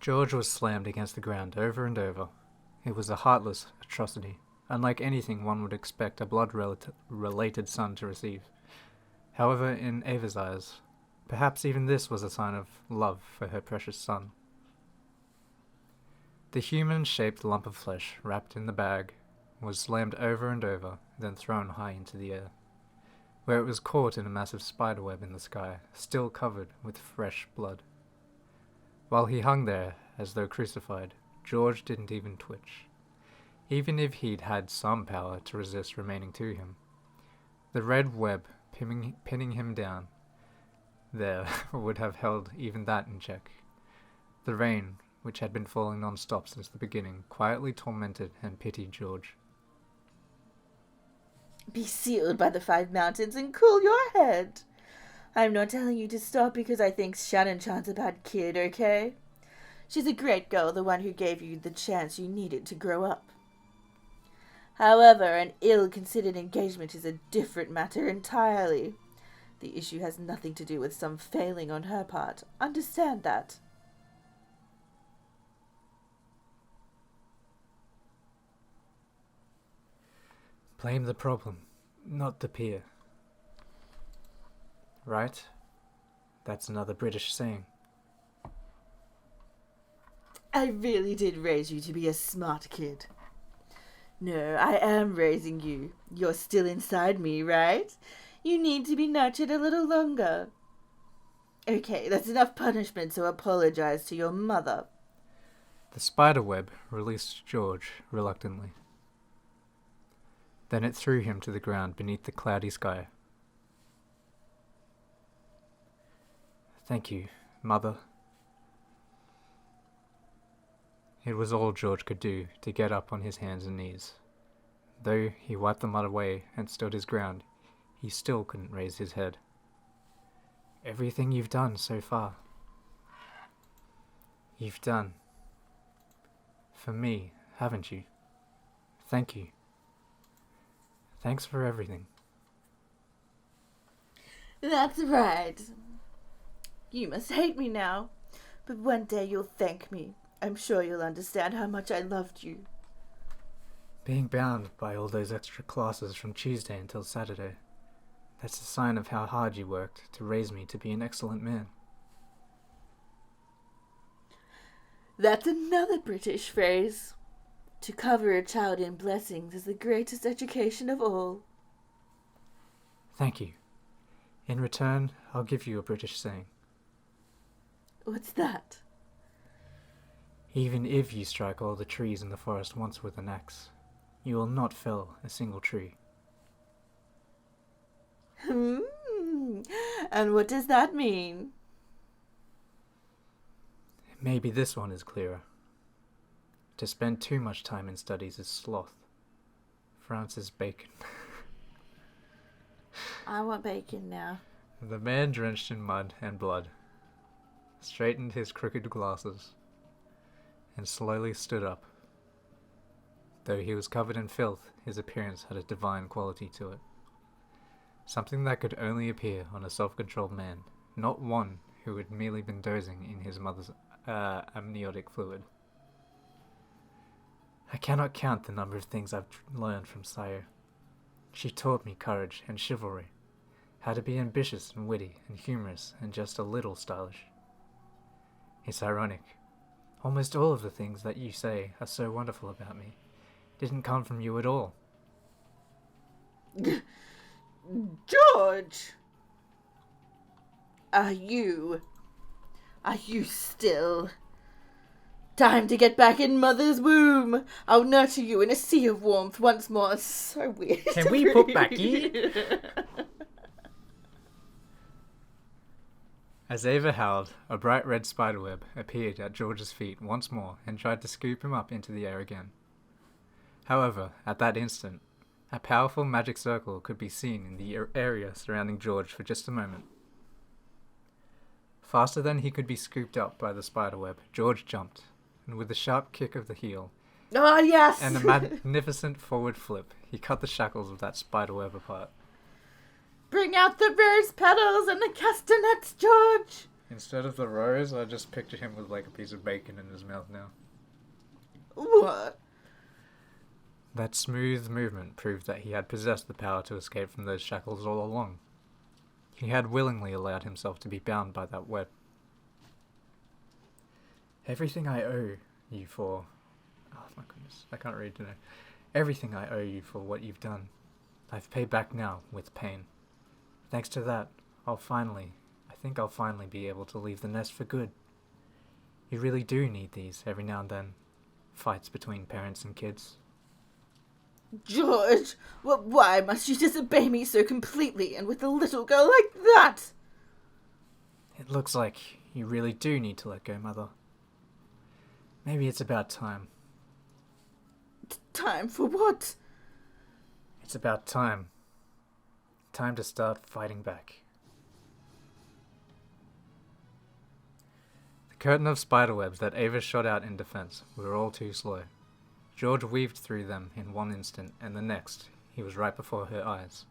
Speaker 3: George was slammed against the ground over and over. It was a heartless atrocity, unlike anything one would expect a blood-related son to receive. However, in Ava's eyes, perhaps even this was a sign of love for her precious son. The human-shaped lump of flesh, wrapped in the bag, was slammed over and over, then thrown high into the air, where it was caught in a massive spiderweb in the sky, still covered with fresh blood. While he hung there, as though crucified, George didn't even twitch, even if he'd had some power to resist remaining to him. The red web pinning him down there would have held even that in check. The rain, which had been falling non-stop since the beginning, quietly tormented and pitied George.
Speaker 2: Be sealed by the 5 mountains and cool your head. I'm not telling you to stop because I think Shannon Chan's a bad kid, okay? She's a great girl, the one who gave you the chance you needed to grow up. However, an ill-considered engagement is a different matter entirely. The issue has nothing to do with some failing on her part. Understand that.
Speaker 3: Blame the problem, not the peer. Right? That's another British saying.
Speaker 2: I really did raise you to be a smart kid. No, I am raising you. You're still inside me, right? You need to be nurtured a little longer. Okay, that's enough punishment, so apologize to your mother.
Speaker 3: The spiderweb released George reluctantly. Then it threw him to the ground beneath the cloudy sky. Thank you, Mother. It was all George could do to get up on his hands and knees. Though he wiped the mud away and stood his ground, he still couldn't raise his head. Everything you've done so far. You've done. For me, haven't you? Thank you. Thanks for everything.
Speaker 2: That's right. You must hate me now, but one day you'll thank me. I'm sure you'll understand how much I loved you.
Speaker 3: Being bound by all those extra classes from Tuesday until Saturday, that's a sign of how hard you worked to raise me to be an excellent man.
Speaker 2: That's another British phrase. To cover a child in blessings is the greatest education of all.
Speaker 3: Thank you. In return, I'll give you a British saying.
Speaker 2: What's that?
Speaker 3: Even if you strike all the trees in the forest once with an axe, you will not fell a single tree.
Speaker 2: And what does that mean?
Speaker 3: Maybe this one is clearer. To spend too much time in studies is sloth. Francis Bacon.
Speaker 2: I want bacon now.
Speaker 3: The man, drenched in mud and blood, straightened his crooked glasses and slowly stood up. Though he was covered in filth, his appearance had a divine quality to it. Something that could only appear on a self-controlled man, not one who had merely been dozing in his mother's amniotic fluid. I cannot count the number of things I've learned from Sire. She taught me courage and chivalry, how to be ambitious and witty and humorous and just a little stylish. It's ironic. Almost all of the things that you say are so wonderful about me didn't come from you at all.
Speaker 2: George! Are you still? Time to get back in Mother's womb. I'll nurture you in a sea of warmth once more. So weird.
Speaker 3: Can we put back in? As Ava howled, a bright red spiderweb appeared at George's feet once more and tried to scoop him up into the air again. However, at that instant, a powerful magic circle could be seen in the area surrounding George for just a moment. Faster than he could be scooped up by the spiderweb, George jumped, and with a sharp kick of the heel
Speaker 2: Oh, yes!
Speaker 3: and a magnificent forward flip, he cut the shackles of that spiderweb apart.
Speaker 2: Bring out the rose petals and the castanets, George!
Speaker 1: Instead of the rose, I just picture him with like a piece of bacon in his mouth now.
Speaker 2: What?
Speaker 3: That smooth movement proved that he had possessed the power to escape from those shackles all along. He had willingly allowed himself to be bound by that web. Everything I owe you for... Oh my goodness, I can't read today. Everything I owe you for what you've done, I've paid back now with pain. Thanks to that, I think I'll finally be able to leave the nest for good. You really do need these every now and then. Fights between parents and kids.
Speaker 2: George, why must you disobey me so completely and with a little girl like that?
Speaker 3: It looks like you really do need to let go, Mother. Maybe it's about time.
Speaker 2: Time for what?
Speaker 3: It's about time. Time to start fighting back. The curtain of spiderwebs that Ava shot out in defense were all too slow. George weaved through them in one instant, and the next, he was right before her eyes.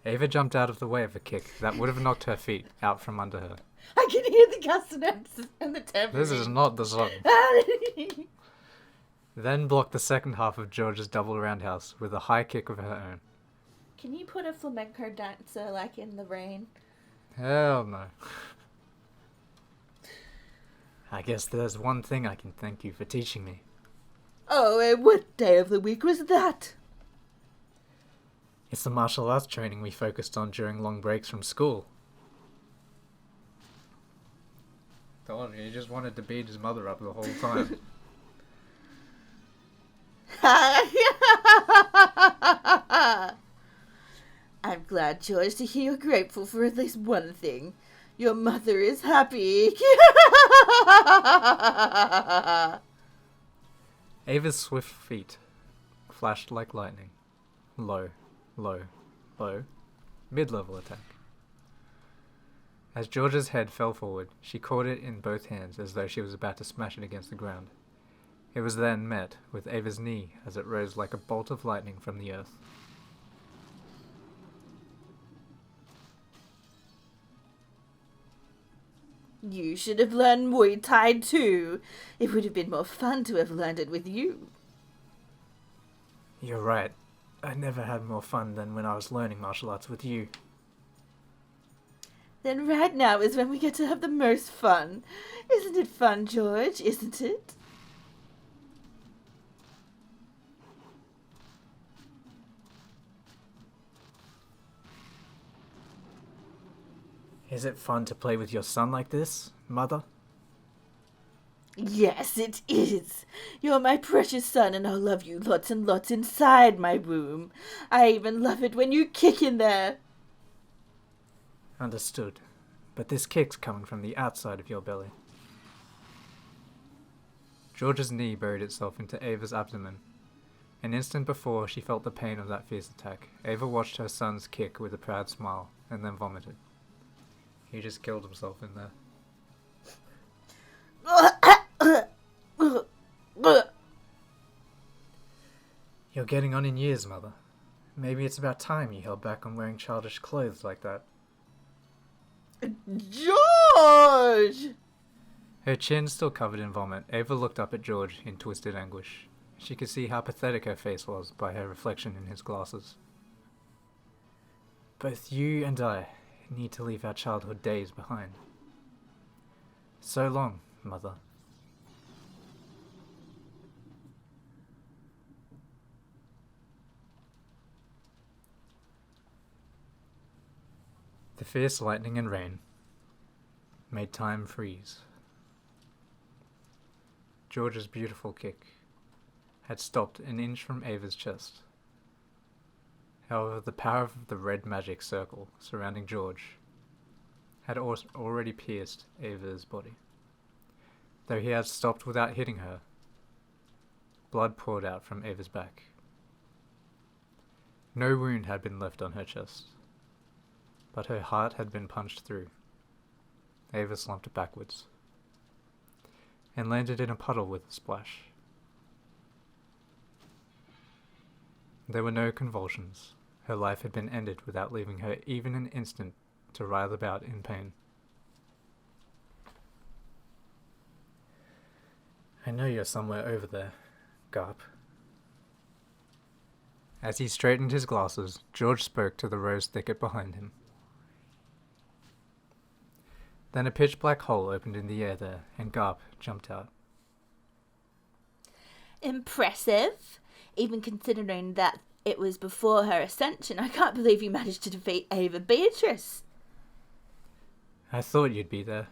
Speaker 3: Ava jumped out of the way of a kick that would have knocked her feet out from under her.
Speaker 2: I can hear the castanets and the tambourine.
Speaker 3: This is not the song. Then blocked the second half of George's double roundhouse with a high kick of her own.
Speaker 2: Can you put a flamenco dancer like in the rain?
Speaker 3: Hell no. I guess there's one thing I can thank you for teaching me.
Speaker 2: Oh, and what day of the week was that?
Speaker 3: It's the martial arts training we focused on during long breaks from school.
Speaker 1: Told you, he just wanted to beat his mother up the whole time.
Speaker 2: I'm glad, George, to hear you're grateful for at least one thing. Your mother is happy.
Speaker 3: Ava's swift feet flashed like lightning. Low, low, low. Mid-level attack. As George's head fell forward, she caught it in both hands as though she was about to smash it against the ground. It was then met with Ava's knee as it rose like a bolt of lightning from the earth.
Speaker 2: You should have learned Muay Thai too. It would have been more fun to have learned it with you.
Speaker 3: You're right. I never had more fun than when I was learning martial arts with you.
Speaker 2: Then right now is when we get to have the most fun. Isn't it fun, George? Isn't it?
Speaker 3: Is it fun to play with your son like this, Mother?
Speaker 2: Yes, it is. You're my precious son, and I'll love you lots and lots inside my womb. I even love it when you kick in there.
Speaker 3: Understood. But this kick's coming from the outside of your belly. George's knee buried itself into Ava's abdomen. An instant before she felt the pain of that fierce attack, Ava watched her son's kick with a proud smile, and then vomited.
Speaker 1: He just killed himself in there.
Speaker 3: You're getting on in years, Mother. Maybe it's about time you held back on wearing childish clothes like that.
Speaker 2: George!
Speaker 3: Her chin still covered in vomit, Ava looked up at George in twisted anguish. She could see how pathetic her face was by her reflection in his glasses. Both you and I need to leave our childhood days behind. So long, Mother. The fierce lightning and rain made time freeze. George's beautiful kick had stopped an inch from Ava's chest. However, the power of the red magic circle surrounding George had already pierced Ava's body. Though he had stopped without hitting her,
Speaker 1: blood poured out from Ava's back. No wound had been left on her chest, but her heart had been punched through. Ava slumped backwards and landed in a puddle with a splash. There were no convulsions. Her life had been ended without leaving her even an instant to writhe about in pain. I know you're somewhere over there, Garp. As he straightened his glasses, George spoke to the rose thicket behind him. Then a pitch-black hole opened in the air there, and Garp jumped out.
Speaker 2: Impressive. Even considering that it was before her ascension, I can't believe you managed to defeat Ava Beatrice.
Speaker 1: I thought you'd be there.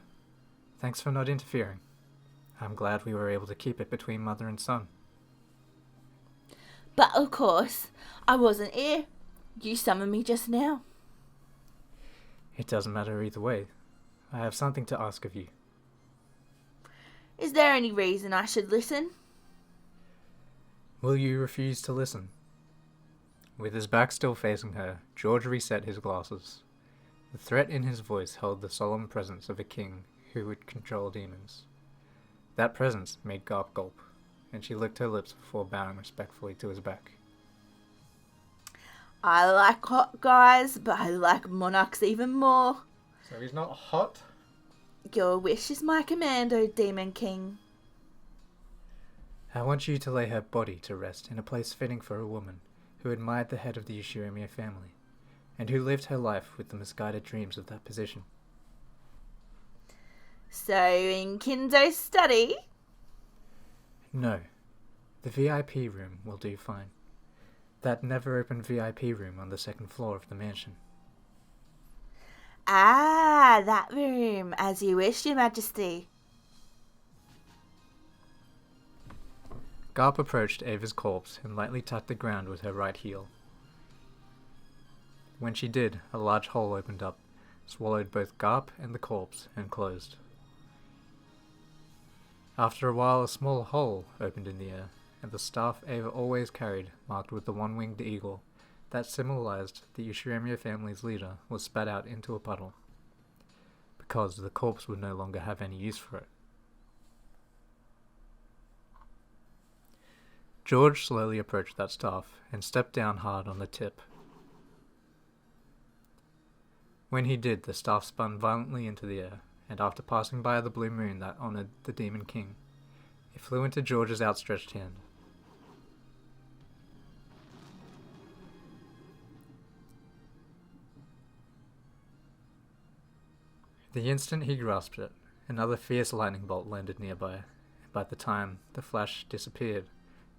Speaker 1: Thanks for not interfering. I'm glad we were able to keep it between mother and son.
Speaker 2: But of course, I wasn't here. You summoned me just now.
Speaker 1: It doesn't matter either way. I have something to ask of you.
Speaker 2: Is there any reason I should listen?
Speaker 1: Will you refuse to listen? With his back still facing her, George reset his glasses. The threat in his voice held the solemn presence of a king who would control demons. That presence made Garp gulp, and she licked her lips before bowing respectfully to his back.
Speaker 2: I like hot guys, but I like monarchs even more.
Speaker 1: So he's not hot?
Speaker 2: Your wish is my command, O Demon King.
Speaker 1: I want you to lay her body to rest in a place fitting for a woman who admired the head of the Ushirimiya family, and who lived her life with the misguided dreams of that position.
Speaker 2: So, in Kinzo's study?
Speaker 1: No. The VIP room will do fine. That never-opened VIP room on the second floor of the mansion.
Speaker 2: Ah, that room. As you wish, Your Majesty.
Speaker 1: Garp approached Ava's corpse and lightly tapped the ground with her right heel. When she did, a large hole opened up, swallowed both Garp and the corpse, and closed. After a while, a small hole opened in the air, and the staff Ava always carried, marked with the one-winged eagle, that symbolized the Ushirimiya family's leader, was spat out into a puddle, because the corpse would no longer have any use for it. George slowly approached that staff and stepped down hard on the tip. When he did, the staff spun violently into the air, and after passing by the blue moon that honored the Demon King, it flew into George's outstretched hand. The instant he grasped it, another fierce lightning bolt landed nearby, and by the time the flash disappeared,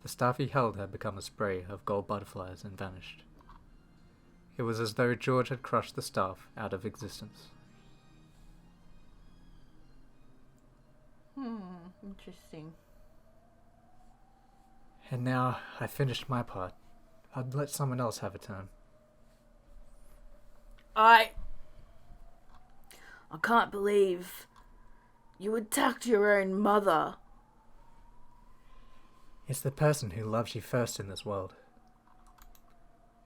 Speaker 1: the staff he held had become a spray of gold butterflies and vanished. It was as though George had crushed the staff out of existence.
Speaker 2: Interesting.
Speaker 1: And now I finished my part. I'd let someone else have a turn.
Speaker 2: I can't believe you attacked your own mother.
Speaker 1: It's the person who loves you first in this world,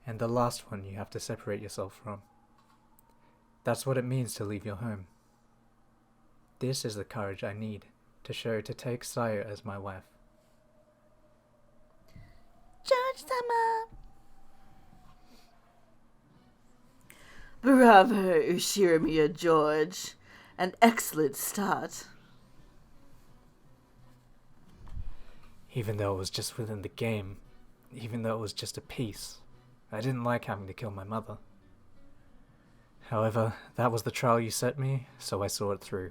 Speaker 1: and the last one you have to separate yourself from. That's what it means to leave your home. This is the courage I need to show to take Saya as my wife.
Speaker 2: George-sama! Bravo, Ushirimiya George. An excellent start.
Speaker 1: Even though it was just within the game, even though it was just a piece, I didn't like having to kill my mother. However, that was the trial you set me, so I saw it through.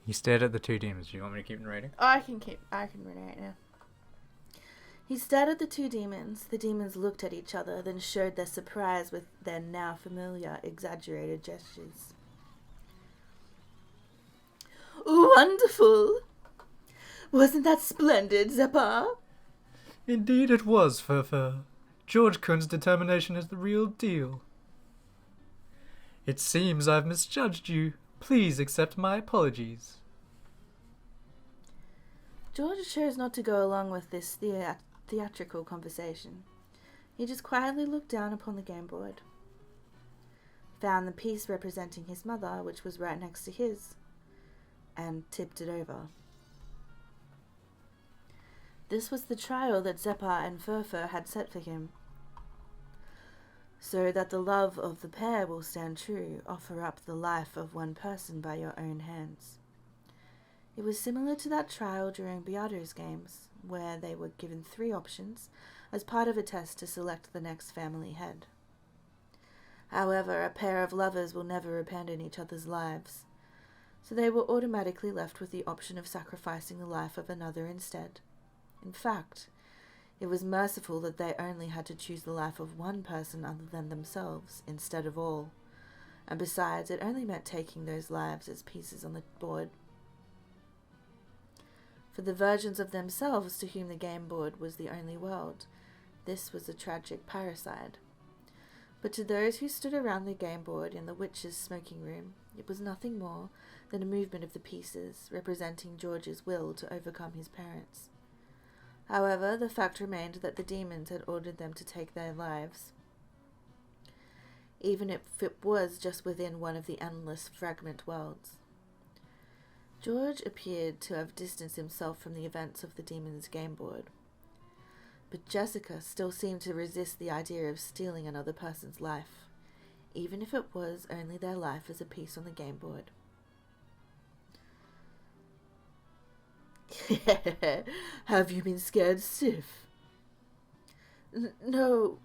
Speaker 1: He stared at the two demons. Do you want me to keep narrating?
Speaker 2: I can read now. He stared at the two demons. The demons looked at each other, then showed their surprise with their now familiar, exaggerated gestures. Wonderful! Wasn't that splendid, Zeppa?
Speaker 1: Indeed it was, Furfur. George Kun's determination is the real deal. It seems I've misjudged you. Please accept my apologies.
Speaker 2: George chose not to go along with this theatrical conversation. He just quietly looked down upon the game board, found the piece representing his mother, which was right next to his, and tipped it over. This was the trial that Zeppa and Furfur had set for him. So that the love of the pair will stand true, offer up the life of one person by your own hands. It was similar to that trial during Beato's games, where they were given 3 options as part of a test to select the next family head. However, a pair of lovers will never abandon each other's lives, so they were automatically left with the option of sacrificing the life of another instead. In fact, it was merciful that they only had to choose the life of one person other than themselves, instead of all. And besides, it only meant taking those lives as pieces on the board. For the versions of themselves to whom the game board was the only world, this was a tragic parricide. But to those who stood around the game board in the witch's smoking room, it was nothing more than a movement of the pieces, representing George's will to overcome his parents. However, the fact remained that the demons had ordered them to take their lives, even if it was just within one of the endless fragment worlds. George appeared to have distanced himself from the events of the demon's game board, but Jessica still seemed to resist the idea of stealing another person's life, even if it was only their life as a piece on the game board. Have you been scared stiff? No.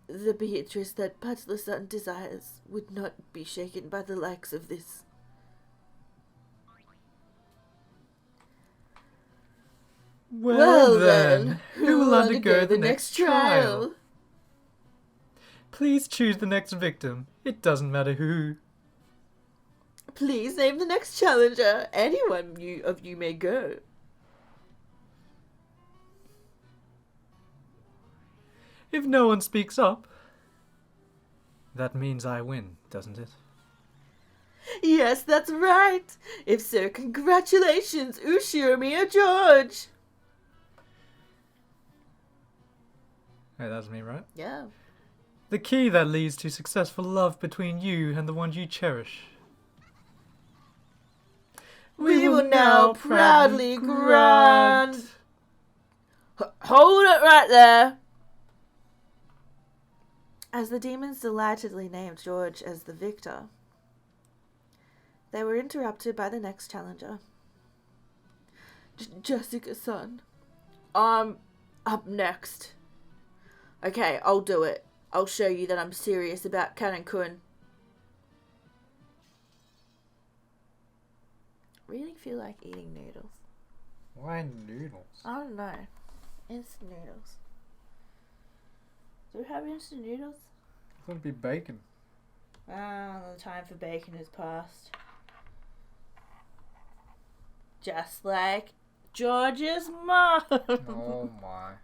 Speaker 2: The Beatrice that Butler Son desires would not be shaken by the likes of this.
Speaker 1: Well then, who will undergo the next trial? Please choose the next victim. It doesn't matter who.
Speaker 2: Please name the next challenger. Anyone of you may go.
Speaker 1: If no one speaks up, that means I win, doesn't it?
Speaker 2: Yes, that's right. If so, congratulations, Ushiomi George.
Speaker 1: Hey, that's me, right?
Speaker 2: Yeah.
Speaker 1: The key that leads to successful love between you and the one you cherish.
Speaker 2: We will now proudly grant. Hold it right there. As the demons delightedly named George as the victor, they were interrupted by the next challenger. Jessica-san, I'm up next. Okay, I'll do it. I'll show you that I'm serious about Kanan-kun. Really feel like eating noodles.
Speaker 1: Why noodles?
Speaker 2: I don't know. Instant noodles. Do we have instant noodles?
Speaker 1: It would be bacon.
Speaker 2: Ah, the time for bacon has passed. Just like George's mom.
Speaker 1: Oh my.